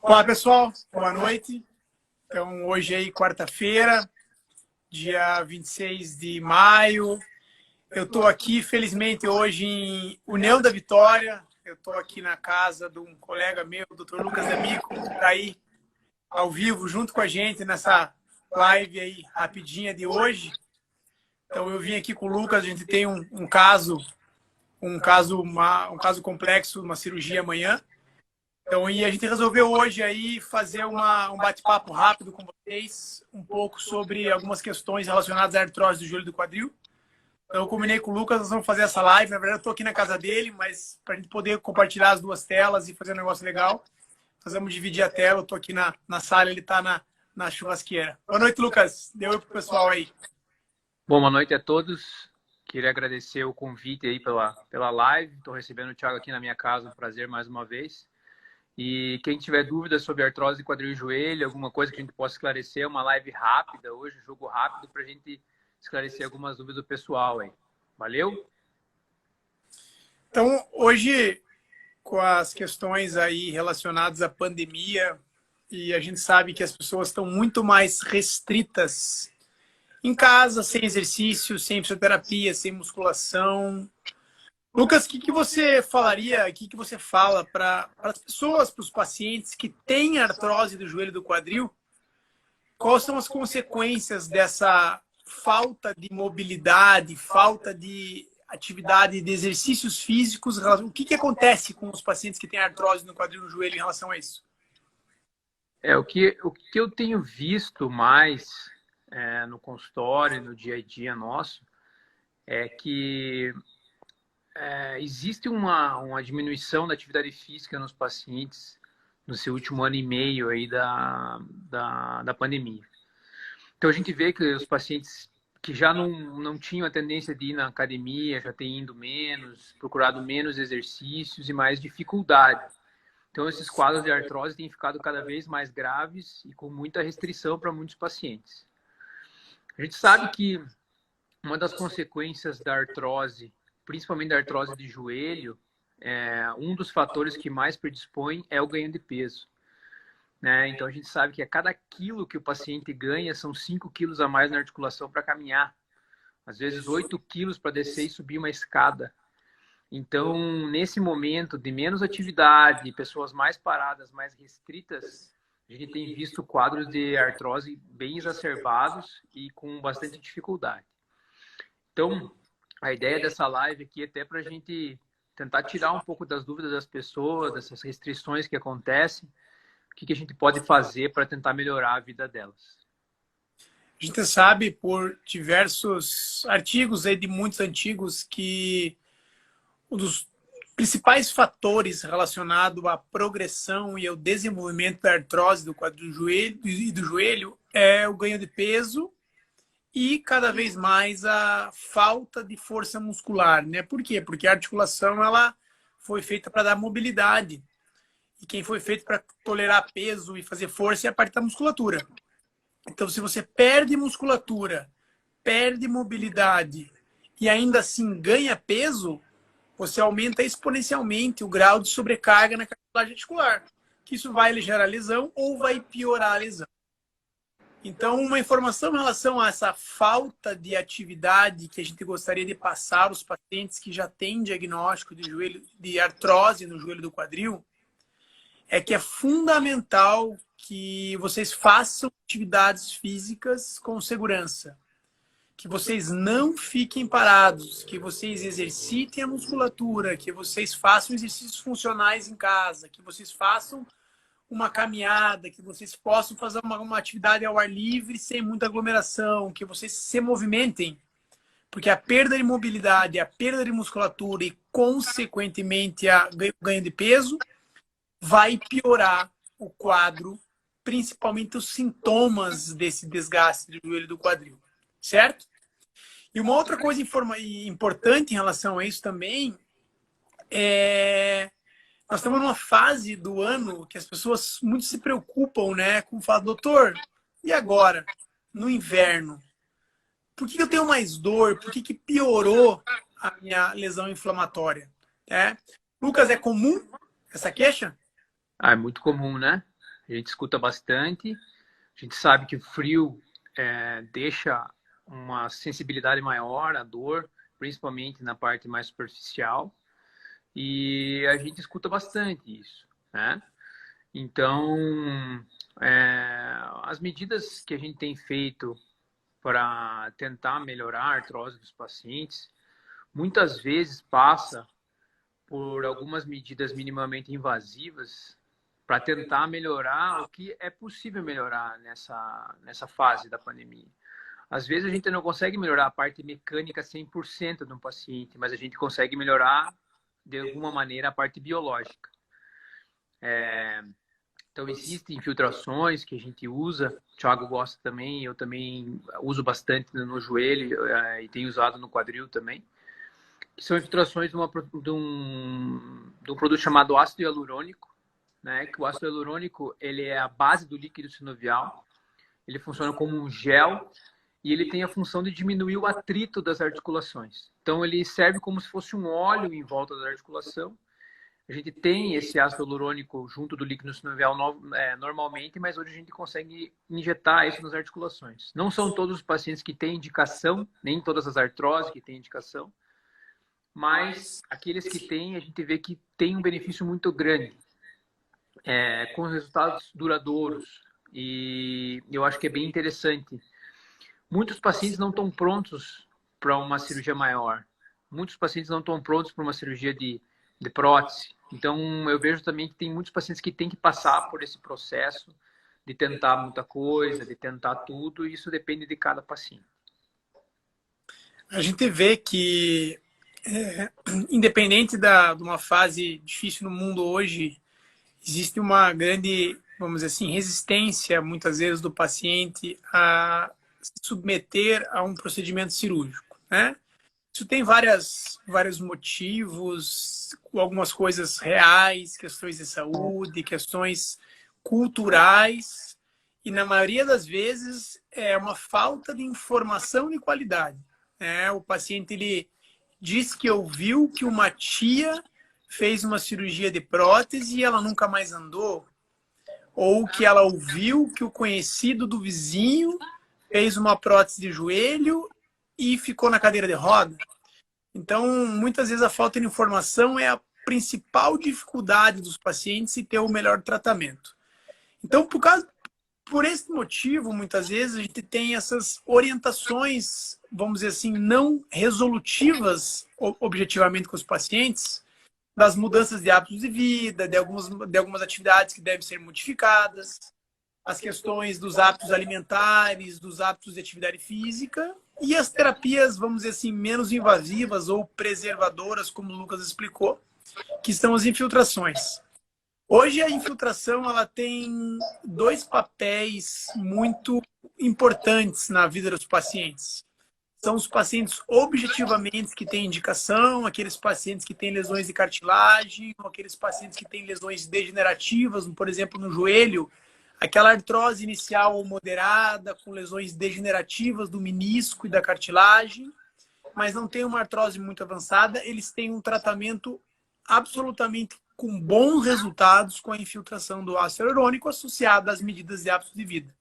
Olá, pessoal. Boa noite. Então, hoje aí, quarta-feira, dia 26 de maio. Eu estou aqui, felizmente, hoje em União da Vitória. Eu estou aqui na casa de um colega meu, o Dr. Lucas D'Amico, que está aí ao vivo junto com a gente nessa live aí rapidinha de hoje. Então, eu vim aqui com o Lucas, a gente tem um caso complexo, uma cirurgia amanhã. Então, e a gente resolveu hoje aí fazer um bate-papo rápido com vocês, um pouco sobre algumas questões relacionadas à artrose do joelho e do quadril. Então, eu combinei com o Lucas, nós vamos fazer essa live. Na verdade, eu estou aqui na casa dele, mas para a gente poder compartilhar as duas telas e fazer um negócio legal, nós vamos dividir a tela. Eu estou aqui na sala, ele está na churrasqueira. Boa noite, Lucas. Deu oi pro pessoal aí. Boa noite a todos. Queria agradecer o convite aí pela live. Estou recebendo o Thiago aqui na minha casa, um prazer mais uma vez. E quem tiver dúvidas sobre artrose de quadril e joelho, alguma coisa que a gente possa esclarecer, é uma live rápida hoje, jogo rápido, para a gente esclarecer algumas dúvidas do pessoal aí. Valeu? Então, hoje, com as questões aí relacionadas à pandemia, e a gente sabe que as pessoas estão muito mais restritas em casa, sem exercício, sem fisioterapia, sem musculação. Lucas, o que você falaria, o que você fala para as pessoas, para os pacientes que têm artrose do joelho e do quadril? Quais são as consequências dessa falta de mobilidade, falta de atividade, de exercícios físicos? O que acontece com os pacientes que têm artrose no quadril e no joelho em relação a isso? O que eu tenho visto mais no consultório, no dia a dia nosso, é que existe uma diminuição da atividade física nos pacientes no seu último ano e meio aí da pandemia. Então, a gente vê que os pacientes que já não tinham a tendência de ir na academia, já têm ido menos, procurado menos exercícios e mais dificuldade. Então, esses quadros de artrose têm ficado cada vez mais graves e com muita restrição para muitos pacientes. A gente sabe que uma das consequências da artrose, principalmente da artrose de joelho, um dos fatores que mais predispõe é o ganho de peso. Né? Então, a gente sabe que a cada quilo que o paciente ganha, são 5 quilos a mais na articulação para caminhar. Às vezes, 8 quilos para descer e subir uma escada. Então, nesse momento de menos atividade, pessoas mais paradas, mais restritas, a gente tem visto quadros de artrose bem exacerbados e com bastante dificuldade. Então, a ideia dessa live aqui é até para a gente tentar tirar um pouco das dúvidas das pessoas, dessas restrições que acontecem, o que a gente pode fazer para tentar melhorar a vida delas. A gente sabe por diversos artigos aí de muitos antigos que um dos principais fatores relacionados à progressão e ao desenvolvimento da artrose do quadril e do joelho é o ganho de peso e cada vez mais a falta de força muscular, né? Por quê? Porque a articulação ela foi feita para dar mobilidade. E quem foi feito para tolerar peso e fazer força é a parte da musculatura. Então, se você perde musculatura, perde mobilidade e ainda assim ganha peso, você aumenta exponencialmente o grau de sobrecarga na cartilagem articular. Que isso vai gerar lesão ou vai piorar a lesão. Então, uma informação em relação a essa falta de atividade que a gente gostaria de passar aos pacientes que já têm diagnóstico de artrose no joelho do quadril, é que é fundamental que vocês façam atividades físicas com segurança. Que vocês não fiquem parados, que vocês exercitem a musculatura, que vocês façam exercícios funcionais em casa, que vocês façam uma caminhada, que vocês possam fazer uma atividade ao ar livre sem muita aglomeração, que vocês se movimentem. Porque a perda de mobilidade, a perda de musculatura e, consequentemente, o ganho de peso vai piorar o quadro, principalmente os sintomas desse desgaste do joelho e do quadril, certo? E uma outra coisa importante em relação a isso também nós estamos numa fase do ano que as pessoas muito se preocupam, né, com falar, doutor, e agora, no inverno? Por que eu tenho mais dor? Por que piorou a minha lesão inflamatória? Lucas, é comum essa queixa? É muito comum, né? A gente escuta bastante. A gente sabe que o frio deixa uma sensibilidade maior à dor, principalmente na parte mais superficial. E a gente escuta bastante isso, né? Então, as medidas que a gente tem feito para tentar melhorar a artrose dos pacientes, muitas vezes passa por algumas medidas minimamente invasivas para tentar melhorar o que é possível melhorar nessa fase da pandemia. Às vezes a gente não consegue melhorar a parte mecânica 100% de um paciente, mas a gente consegue melhorar de alguma maneira a parte biológica. Então existem infiltrações que a gente usa, o Thiago gosta também, eu também uso bastante no joelho e tenho usado no quadril também, que são infiltrações de um produto chamado ácido hialurônico, né? Que o ácido hialurônico ele é a base do líquido sinovial, ele funciona como um gel e ele tem a função de diminuir o atrito das articulações. Então ele serve como se fosse um óleo em volta da articulação. A gente tem esse ácido hialurônico junto do líquido sinovial normalmente, mas hoje a gente consegue injetar isso nas articulações. Não são todos os pacientes que têm indicação, nem todas as artroses que têm indicação, mas aqueles que têm, a gente vê que tem um benefício muito grande, com resultados duradouros. E eu acho que é bem interessante. Muitos pacientes não estão prontos para uma cirurgia maior. Muitos pacientes não estão prontos para uma cirurgia de prótese. Então, eu vejo também que tem muitos pacientes que têm que passar por esse processo de tentar muita coisa, de tentar tudo, e isso depende de cada paciente. A gente vê que, independente de uma fase difícil no mundo hoje, existe uma grande, vamos dizer assim, resistência, muitas vezes, do paciente a se submeter a um procedimento cirúrgico, né? Isso tem vários motivos, algumas coisas reais, questões de saúde, questões culturais, e na maioria das vezes é uma falta de informação de qualidade. O paciente ele diz que ouviu que uma tia fez uma cirurgia de prótese e ela nunca mais andou, ou que ela ouviu que o conhecido do vizinho fez uma prótese de joelho e ficou na cadeira de roda. Então, muitas vezes a falta de informação é a principal dificuldade dos pacientes em ter o melhor tratamento. Então, por esse motivo, muitas vezes a gente tem essas orientações, vamos dizer assim, não resolutivas objetivamente com os pacientes, das mudanças de hábitos de vida, de algumas atividades que devem ser modificadas, as questões dos hábitos alimentares, dos hábitos de atividade física e as terapias, vamos dizer assim, menos invasivas ou preservadoras, como o Lucas explicou, que são as infiltrações. Hoje a infiltração ela tem dois papéis muito importantes na vida dos pacientes. São os pacientes objetivamente que têm indicação, aqueles pacientes que têm lesões de cartilagem, aqueles pacientes que têm lesões degenerativas, por exemplo, no joelho, aquela artrose inicial ou moderada, com lesões degenerativas do menisco e da cartilagem, mas não tem uma artrose muito avançada, eles têm um tratamento absolutamente com bons resultados com a infiltração do ácido hialurônico associada às medidas de hábitos de vida.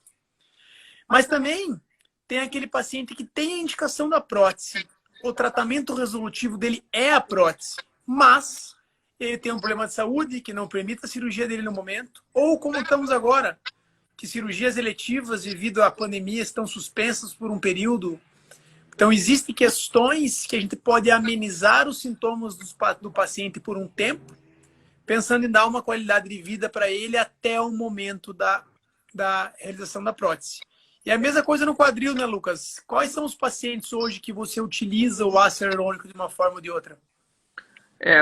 Mas também tem aquele paciente que tem a indicação da prótese. O tratamento resolutivo dele é a prótese, mas ele tem um problema de saúde que não permite a cirurgia dele no momento, ou como estamos agora, que cirurgias eletivas devido à pandemia estão suspensas por um período. Então, existem questões que a gente pode amenizar os sintomas do paciente por um tempo, pensando em dar uma qualidade de vida para ele até o momento da realização da prótese. E a mesma coisa no quadril, né, Lucas? Quais são os pacientes hoje que você utiliza o ácido hialurônico de uma forma ou de outra?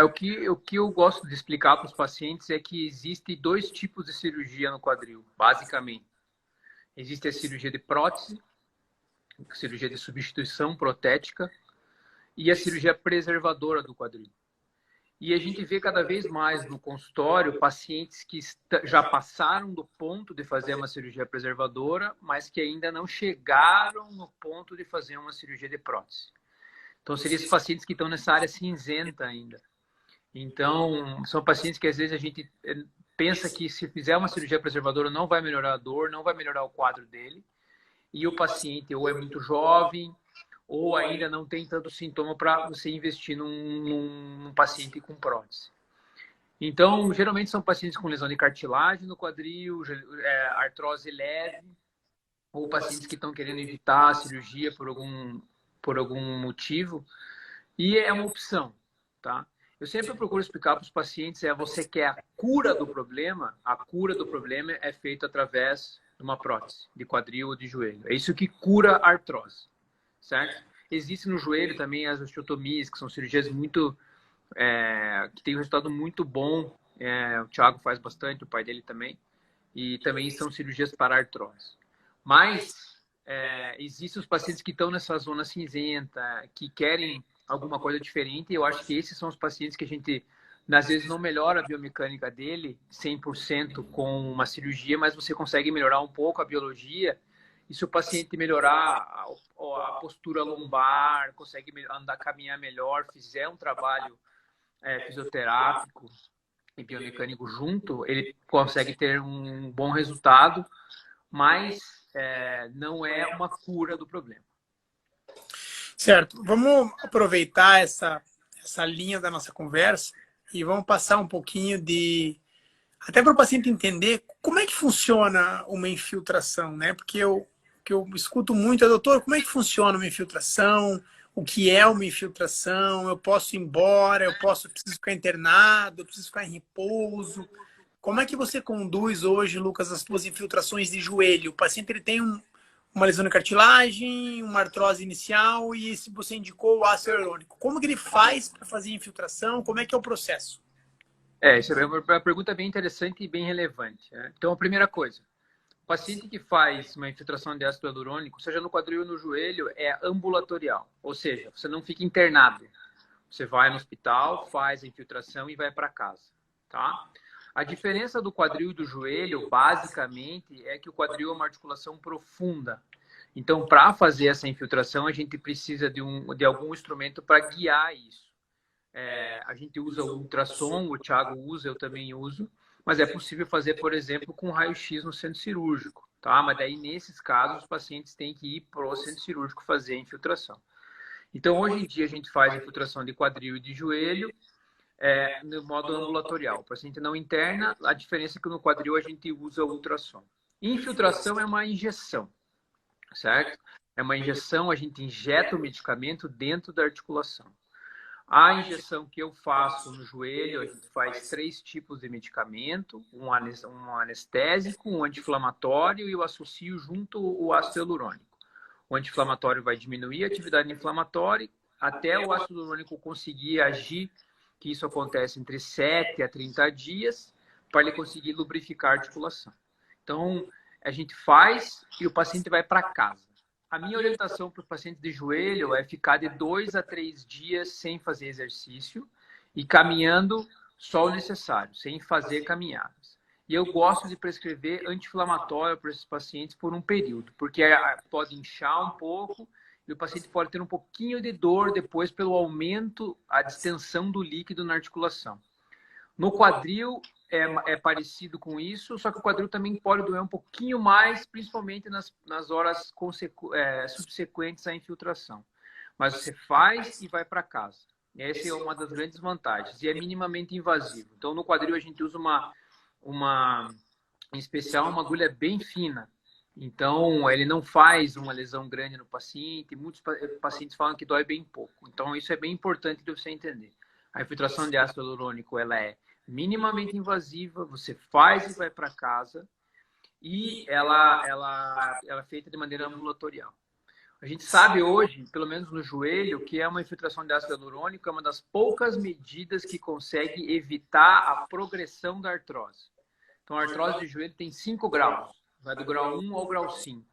O que eu gosto de explicar para os pacientes é que existem dois tipos de cirurgia no quadril, basicamente. Existe a cirurgia de prótese, cirurgia de substituição protética, e a cirurgia preservadora do quadril. E a gente vê cada vez mais no consultório pacientes que já passaram do ponto de fazer uma cirurgia preservadora, mas que ainda não chegaram no ponto de fazer uma cirurgia de prótese. Então, seriam esses pacientes que estão nessa área cinzenta ainda. Então, são pacientes que às vezes a gente pensa que se fizer uma cirurgia preservadora não vai melhorar a dor, não vai melhorar o quadro dele, e o paciente ou é muito jovem, ou ainda não tem tanto sintoma para você investir num paciente com prótese. Então, geralmente são pacientes com lesão de cartilagem no quadril, artrose leve, ou pacientes que estão querendo evitar a cirurgia por algum motivo, e é uma opção, tá? Eu sempre procuro explicar para os pacientes, você quer a cura do problema é feita através de uma prótese de quadril ou de joelho. É isso que cura a artrose, certo? Existe no joelho também as osteotomias, que são cirurgias que tem um resultado muito bom. O Thiago faz bastante, o pai dele também. E também são cirurgias para artrose. Mas existem os pacientes que estão nessa zona cinzenta, que querem alguma coisa diferente. E eu acho que esses são os pacientes que a gente, às vezes, não melhora a biomecânica dele 100% com uma cirurgia, mas você consegue melhorar um pouco a biologia. E se o paciente melhorar a postura lombar, consegue andar, caminhar melhor, fizer um trabalho fisioterápico e biomecânico junto, ele consegue ter um bom resultado, mas não é uma cura do problema. Certo. Vamos aproveitar essa linha da nossa conversa e vamos passar um pouquinho até para o paciente entender como é que funciona uma infiltração, né? Porque eu escuto muito, doutor, como é que funciona uma infiltração? O que é uma infiltração? Eu posso ir embora? Preciso ficar internado? Eu preciso ficar em repouso? Como é que você conduz hoje, Lucas, as suas infiltrações de joelho? O paciente ele tem uma lesão de cartilagem, uma artrose inicial e se você indicou o ácido hialurônico. Como que ele faz para fazer a infiltração? Como é que é o processo? Essa é uma pergunta bem interessante e bem relevante, né? Então, a primeira coisa, o paciente que faz uma infiltração de ácido hialurônico, seja no quadril ou no joelho, é ambulatorial. Ou seja, você não fica internado. Você vai no hospital, faz a infiltração e vai para casa, tá? A diferença do quadril e do joelho, basicamente, é que o quadril é uma articulação profunda. Então, para fazer essa infiltração, a gente precisa de algum instrumento para guiar isso. A gente usa o ultrassom, o Thiago usa, eu também uso, mas é possível fazer, por exemplo, com raio-x no centro cirúrgico, tá? Mas daí, nesses casos, os pacientes têm que ir para o centro cirúrgico fazer a infiltração. Então, hoje em dia, a gente faz a infiltração de quadril e de joelho no modo ambulatorial. O paciente não interna, a diferença é que no quadril a gente usa o ultrassom. Infiltração é uma injeção, certo? É uma injeção, a gente injeta o medicamento dentro da articulação. A injeção que eu faço no joelho, a gente faz 3 tipos de medicamento, um anestésico, um anti-inflamatório e eu associo junto o ácido hialurônico. O anti-inflamatório vai diminuir a atividade inflamatória até o ácido hialurônico conseguir agir, que isso acontece entre 7 a 30 dias, para ele conseguir lubrificar a articulação. Então, a gente faz e o paciente vai para casa. A minha orientação para os pacientes de joelho é ficar de 2 a 3 dias sem fazer exercício e caminhando só o necessário, sem fazer caminhadas. E eu gosto de prescrever anti-inflamatório para esses pacientes por um período, porque pode inchar um pouco e o paciente pode ter um pouquinho de dor depois pelo aumento, a distensão do líquido na articulação. No quadril é parecido com isso, só que o quadril também pode doer um pouquinho mais, principalmente nas horas subsequentes à infiltração. Mas você faz e vai para casa. Essa é uma das grandes vantagens. E é minimamente invasivo. Então, no quadril a gente usa em especial, uma agulha bem fina. Então, ele não faz uma lesão grande no paciente. Muitos pacientes falam que dói bem pouco. Então, isso é bem importante de você entender. A infiltração de ácido hialurônico, ela é minimamente invasiva, você faz e vai para casa, e ela é feita de maneira ambulatorial. A gente sabe hoje, pelo menos no joelho, que uma infiltração de ácido hialurônico é uma das poucas medidas que consegue evitar a progressão da artrose. Então, a artrose de joelho tem 5 graus, vai do grau 1 ao grau 5.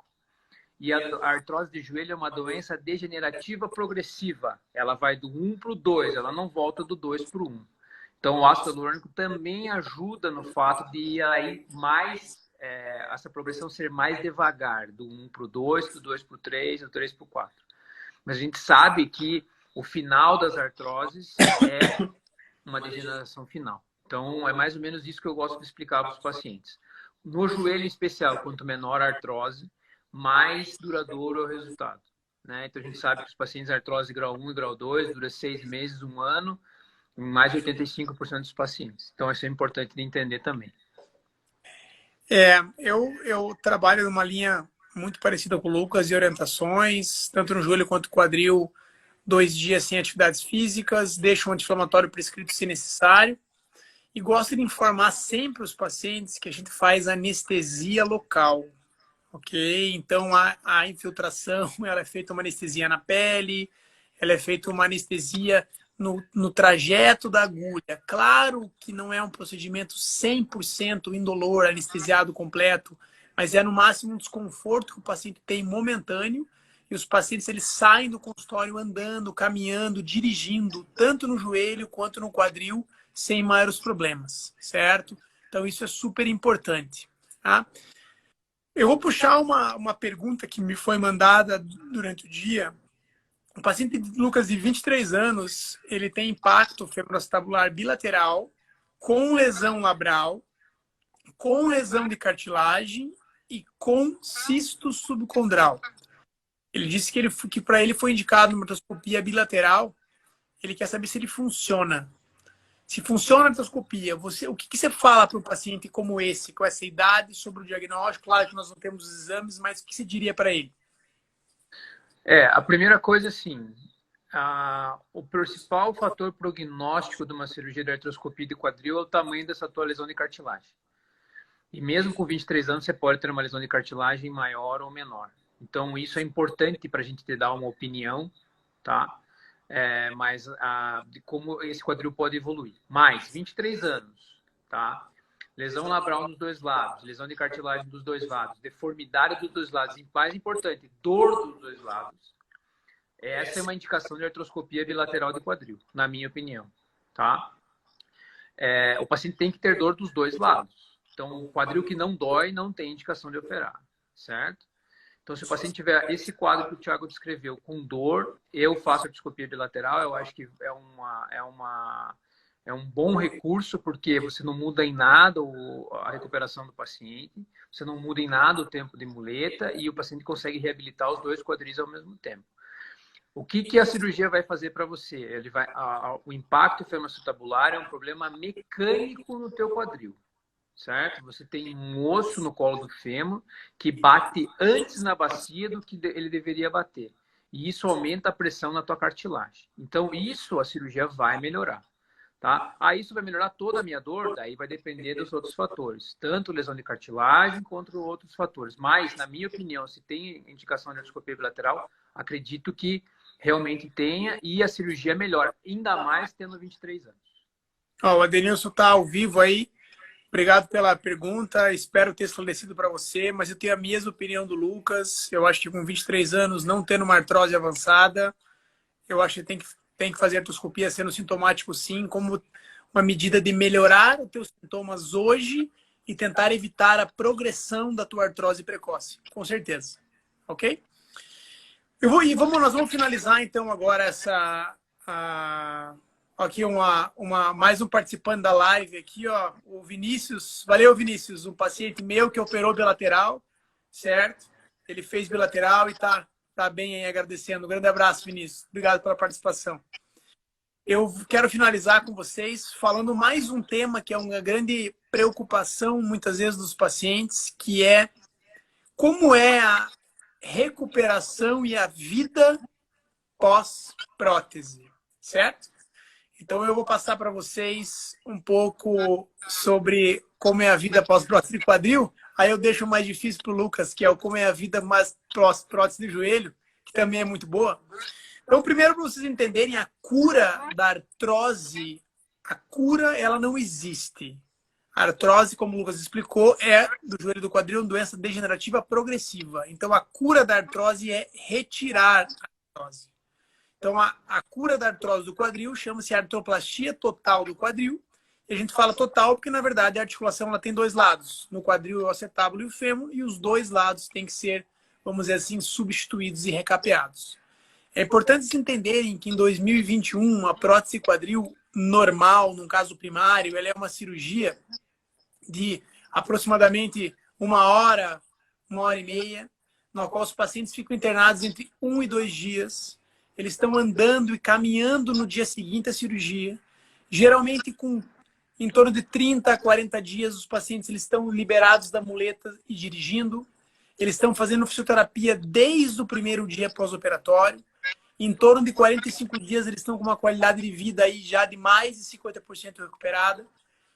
E a artrose de joelho é uma doença degenerativa progressiva. Ela vai do 1 para o 2, ela não volta do 2 para o 1. Então, o ácido hialurônico também ajuda no fato de aí essa progressão ser mais devagar, do 1 para o 2, do 2 para o 3, do 3 para o 4. Mas a gente sabe que o final das artroses é uma degeneração final. Então, é mais ou menos isso que eu gosto de explicar para os pacientes. No joelho em especial, quanto menor a artrose, mais duradouro é o resultado, né? Então, a gente sabe que os pacientes de artrose grau 1 e grau 2 dura 6 meses, 1 ano, em mais de 85% dos pacientes. Então, isso é importante de entender também. Eu trabalho numa linha muito parecida com o Lucas de orientações, tanto no joelho quanto no quadril, 2 dias sem atividades físicas, deixo um anti-inflamatório prescrito se necessário. E gosto de informar sempre os pacientes que a gente faz anestesia local, ok? Então, a infiltração, ela é feita uma anestesia na pele, ela é feita uma anestesia no trajeto da agulha. Claro que não é um procedimento 100% indolor, anestesiado completo, mas é no máximo um desconforto que o paciente tem momentâneo, e os pacientes eles saem do consultório andando, caminhando, dirigindo, tanto no joelho quanto no quadril, sem maiores problemas, certo? Então, isso é super importante, tá? Eu vou puxar uma pergunta que me foi mandada durante o dia. O paciente Lucas, de 23 anos, ele tem impacto femoroacetabular bilateral, com lesão labral, com lesão de cartilagem e com cisto subcondral. Ele disse que para ele foi indicado uma artroscopia bilateral. Ele quer saber se ele funciona. Se funciona a artroscopia, o que você fala para um paciente como esse, com essa idade, sobre o diagnóstico? Claro que nós não temos os exames, mas o que você diria para ele? A primeira coisa, assim, o principal fator prognóstico de uma cirurgia de artroscopia de quadril é o tamanho dessa tua lesão de cartilagem. E mesmo com 23 anos, você pode ter uma lesão de cartilagem maior ou menor. Então, isso é importante para a gente te dar uma opinião, tá? Mas de como esse quadril pode evoluir. Mais 23 anos, tá? Lesão labral nos dois lados, lesão de cartilagem dos dois lados, deformidade dos dois lados, e mais importante, dor dos dois lados. Essa é uma indicação de artroscopia bilateral de quadril, na minha opinião, tá? O paciente tem que ter dor dos dois lados. Então, o quadril que não dói não tem indicação de operar, certo? Então, se o paciente tiver esse quadro que o Thiago descreveu com dor, eu faço artroscopia bilateral. Eu acho que é um bom recurso, porque você não muda em nada a recuperação do paciente, você não muda em nada o tempo de muleta e o paciente consegue reabilitar os dois quadris ao mesmo tempo. O que a cirurgia vai fazer para você? O impacto femoroacetabular é um problema mecânico no teu quadril. Certo? Você tem um osso no colo do fêmur que bate antes na bacia do que ele deveria bater. E isso aumenta a pressão na tua cartilagem. Então, isso a cirurgia vai melhorar. Tá? Isso vai melhorar toda a minha dor? Daí vai depender dos outros fatores. Tanto lesão de cartilagem quanto outros fatores. Mas, na minha opinião, se tem indicação de artroscopia bilateral, acredito que realmente tenha e a cirurgia melhora. Ainda mais tendo 23 anos. O Adenilson está ao vivo aí. Obrigado pela pergunta, espero ter esclarecido para você, mas eu tenho a mesma opinião do Lucas. Eu acho que com 23 anos, não tendo uma artrose avançada, eu acho que tem que fazer artroscopia sendo sintomático sim, como uma medida de melhorar os teus sintomas hoje e tentar evitar a progressão da tua artrose precoce, com certeza, ok? Nós vamos finalizar então agora aqui mais um participante da live aqui, ó, o Vinícius. Valeu, Vinícius, um paciente meu que operou bilateral, certo? Ele fez bilateral e tá bem aí, agradecendo. Um grande abraço, Vinícius. Obrigado pela participação. Eu quero finalizar com vocês falando mais um tema que é uma grande preocupação, muitas vezes, dos pacientes, que é como é a recuperação e a vida pós-prótese, certo? Então, eu vou passar para vocês um pouco sobre como é a vida pós-prótese de quadril. Aí eu deixo o mais difícil para o Lucas, que é o como é a vida pós-prótese de joelho, que também é muito boa. Então, primeiro, para vocês entenderem, a cura da artrose, ela não existe. A artrose, como o Lucas explicou, é do joelho do quadril, uma doença degenerativa progressiva. Então, a cura da artrose é retirar a artrose. Então, a cura da artrose do quadril chama-se artroplastia total do quadril. E a gente fala total porque, na verdade, a articulação ela tem dois lados. No quadril, o acetábulo e o fêmur. E os dois lados têm que ser, vamos dizer assim, substituídos e recapeados. É importante vocês entenderem que em 2021, a prótese quadril normal, num caso primário, ela é uma cirurgia de aproximadamente 1 hora, 1 hora e meia, na qual os pacientes ficam internados entre 1 e 2 dias. Eles estão andando e caminhando no dia seguinte à cirurgia. Geralmente, com em torno de 30 a 40 dias, os pacientes eles estão liberados da muleta e dirigindo. Eles estão fazendo fisioterapia desde o primeiro dia pós-operatório. Em torno de 45 dias, eles estão com uma qualidade de vida aí já de mais de 50% recuperada.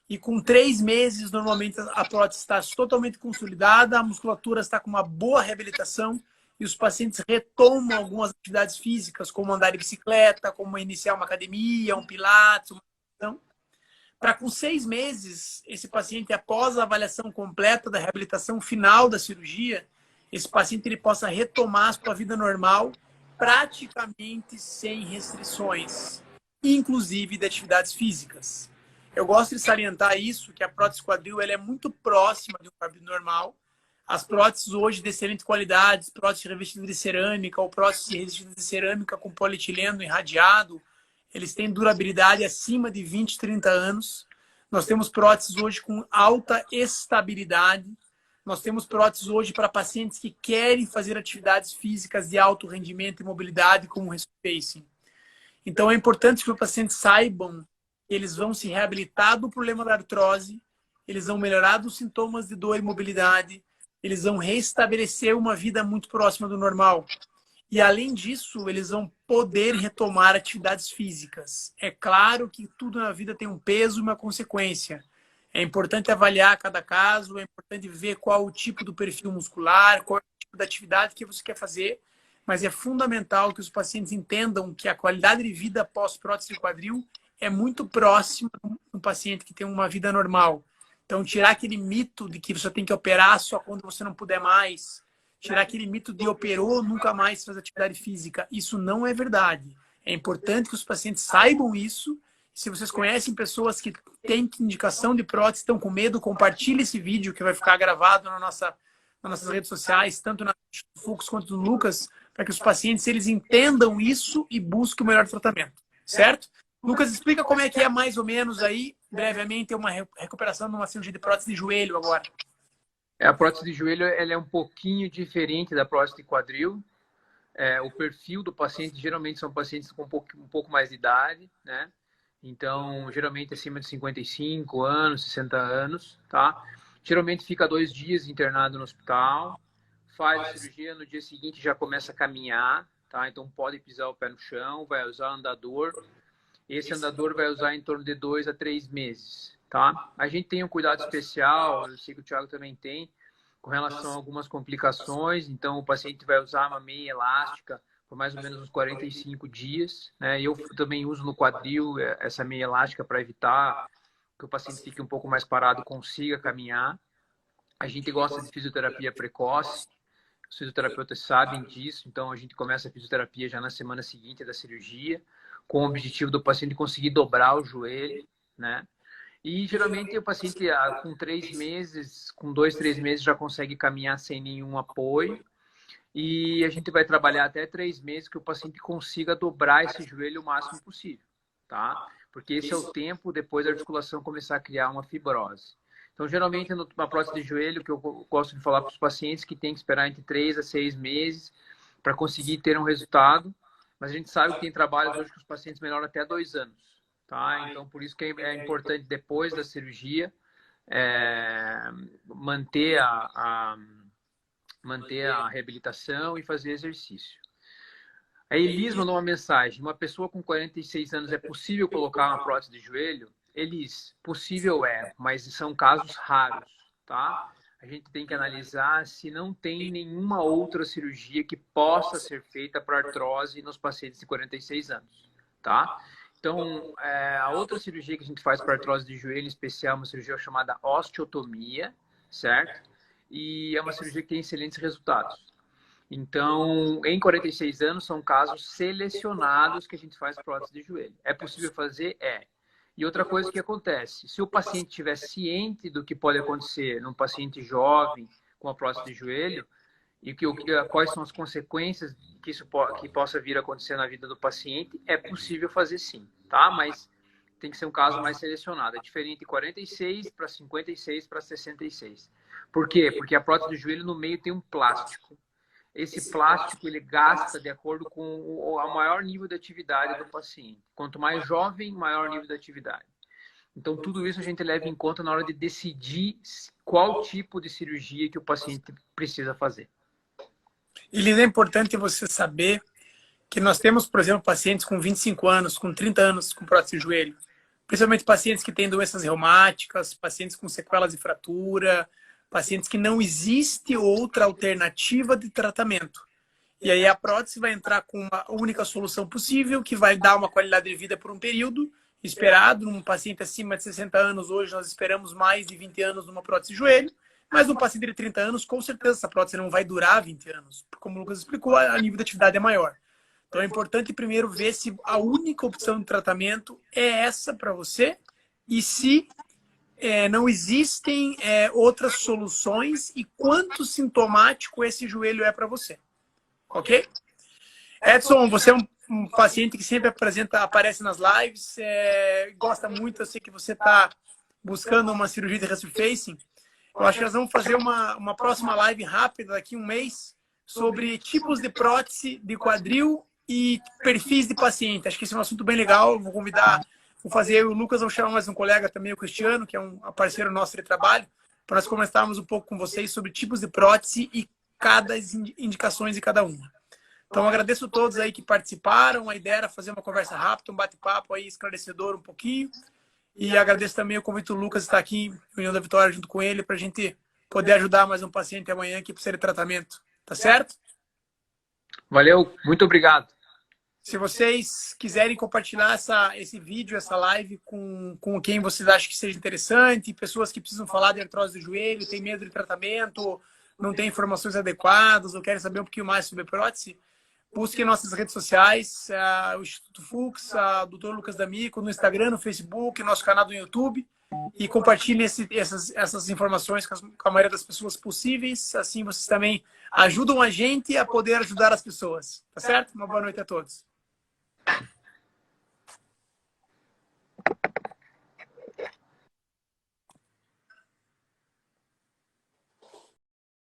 E com 3 meses, normalmente, a prótese está totalmente consolidada, a musculatura está com uma boa reabilitação e os pacientes retomam algumas atividades físicas, como andar de bicicleta, como iniciar uma academia, um pilates, uma então, para com 6 meses, esse paciente, após a avaliação completa da reabilitação final da cirurgia, esse paciente ele possa retomar a sua vida normal, praticamente sem restrições, inclusive de atividades físicas. Eu gosto de salientar isso, que a prótese quadril ela é muito próxima de um quadril normal. As próteses hoje de excelente qualidade, próteses revestidas de cerâmica ou próteses revestidas de cerâmica com polietileno irradiado, eles têm durabilidade acima de 20, 30 anos. Nós temos próteses hoje com alta estabilidade. Nós temos próteses hoje para pacientes que querem fazer atividades físicas de alto rendimento e mobilidade, como o respacing. Então, é importante que os pacientes saibam que eles vão se reabilitar do problema da artrose, eles vão melhorar dos sintomas de dor e mobilidade, eles vão restabelecer uma vida muito próxima do normal. E, além disso, eles vão poder retomar atividades físicas. É claro que tudo na vida tem um peso e uma consequência. É importante avaliar cada caso, é importante ver qual o tipo do perfil muscular, qual é o tipo de atividade que você quer fazer, mas é fundamental que os pacientes entendam que a qualidade de vida após prótese de quadril é muito próxima de um paciente que tem uma vida normal. Então, tirar aquele mito de que você tem que operar só quando você não puder mais, tirar aquele mito de operou, nunca mais faz atividade física. Isso não é verdade. É importante que os pacientes saibam isso. Se vocês conhecem pessoas que têm indicação de prótese, estão com medo, compartilhe esse vídeo que vai ficar gravado nas nossas redes sociais, tanto na Fux quanto do Lucas, para que os pacientes eles entendam isso e busquem o melhor tratamento. Certo? Lucas, explica como é que é mais ou menos aí, brevemente, uma recuperação de uma cirurgia de prótese de joelho agora. A prótese de joelho ela é um pouquinho diferente da prótese de quadril. O perfil do paciente geralmente são pacientes com um pouco mais de idade, né? Então, geralmente acima de 55 anos, 60 anos, tá? Geralmente fica 2 dias internado no hospital, faz a cirurgia, no dia seguinte já começa a caminhar, tá? Então pode pisar o pé no chão, vai usar andador. Esse andador vai usar em torno de 2 a 3 meses, tá? A gente tem um cuidado especial, eu sei que o Thiago também tem, com relação a algumas complicações. Então, o paciente vai usar uma meia elástica por mais ou menos uns 45 dias, né? Eu também uso no quadril essa meia elástica para evitar que o paciente fique um pouco mais parado e consiga caminhar. A gente gosta de fisioterapia precoce, os fisioterapeutas sabem disso, então a gente começa a fisioterapia já na semana seguinte da cirurgia, com o objetivo do paciente conseguir dobrar o joelho, né? E geralmente o paciente com 3 meses, com 2, 3 meses já consegue caminhar sem nenhum apoio. E a gente vai trabalhar até 3 meses que o paciente consiga dobrar esse joelho o máximo possível, tá? Porque esse é o tempo depois da articulação começar a criar uma fibrose. Então, geralmente, na prótese de joelho, que eu gosto de falar para os pacientes que tem que esperar entre 3 a 6 meses para conseguir ter um resultado. Mas a gente sabe que tem trabalhos hoje que os pacientes melhoram até 2 anos, tá? Então, por isso que é importante, depois da cirurgia, manter a reabilitação e fazer exercício. A Elis mandou uma mensagem: uma pessoa com 46 anos, é possível colocar uma prótese de joelho? Elis, possível mas são casos raros, tá? A gente tem que analisar se não tem nenhuma outra cirurgia que possa ser feita para artrose nos pacientes de 46 anos, tá? Então, a outra cirurgia que a gente faz para artrose de joelho, em especial, é uma cirurgia chamada osteotomia, certo? E é uma cirurgia que tem excelentes resultados. Então, em 46 anos, são casos selecionados que a gente faz prótese de joelho. É possível fazer? E outra coisa que acontece, se o paciente estiver ciente do que pode acontecer num paciente jovem com a prótese de joelho, e quais são as consequências que possa vir a acontecer na vida do paciente, é possível fazer sim, tá? Mas tem que ser um caso mais selecionado. É diferente de 46 para 56 para 66. Por quê? Porque a prótese do joelho no meio tem um plástico. Esse plástico ele gasta de acordo com o maior nível de atividade do paciente. Quanto mais jovem, maior nível de atividade. Então, tudo isso a gente leva em conta na hora de decidir qual tipo de cirurgia que o paciente precisa fazer. E, Lino, é importante você saber que nós temos, por exemplo, pacientes com 25 anos, com 30 anos com prótese de joelho. Principalmente pacientes que têm doenças reumáticas, pacientes com sequelas de fratura, pacientes que não existe outra alternativa de tratamento. E aí a prótese vai entrar com uma única solução possível, que vai dar uma qualidade de vida por um período esperado. Num paciente acima de 60 anos, hoje nós esperamos mais de 20 anos numa prótese de joelho. Mas num paciente de 30 anos, com certeza essa prótese não vai durar 20 anos. Como o Lucas explicou, a nível de atividade é maior. Então é importante primeiro ver se a única opção de tratamento é essa para você e se não existem outras soluções e quanto sintomático esse joelho é para você. Ok? Edson, você é um paciente que sempre aparece nas lives, gosta muito, eu sei que você está buscando uma cirurgia de resurfacing. Eu acho que nós vamos fazer uma próxima live rápida daqui a um mês sobre tipos de prótese de quadril e perfis de paciente. Acho que esse é um assunto bem legal. Vou fazer eu e o Lucas, vou chamar mais um colega também, o Cristiano, que é um parceiro nosso de trabalho, para nós conversarmos um pouco com vocês sobre tipos de prótese e cada indicações de cada uma. Então, agradeço a todos aí que participaram. A ideia era fazer uma conversa rápida, um bate-papo aí esclarecedor um pouquinho. E agradeço também o convite do Lucas estar aqui em União da Vitória junto com ele para a gente poder ajudar mais um paciente amanhã que precisa de tratamento. Tá certo? Valeu, muito obrigado. Se vocês quiserem compartilhar esse vídeo, essa live com quem vocês acham que seja interessante, pessoas que precisam falar de artrose do joelho, tem medo de tratamento, não tem informações adequadas ou querem saber um pouquinho mais sobre prótese, busquem nossas redes sociais, o Instituto Fux, a Dr. Lucas D'Amico, no Instagram, no Facebook, nosso canal do YouTube, e compartilhem essas informações com a maioria das pessoas possíveis. Assim vocês também ajudam a gente a poder ajudar as pessoas. Tá certo? Uma boa noite a todos.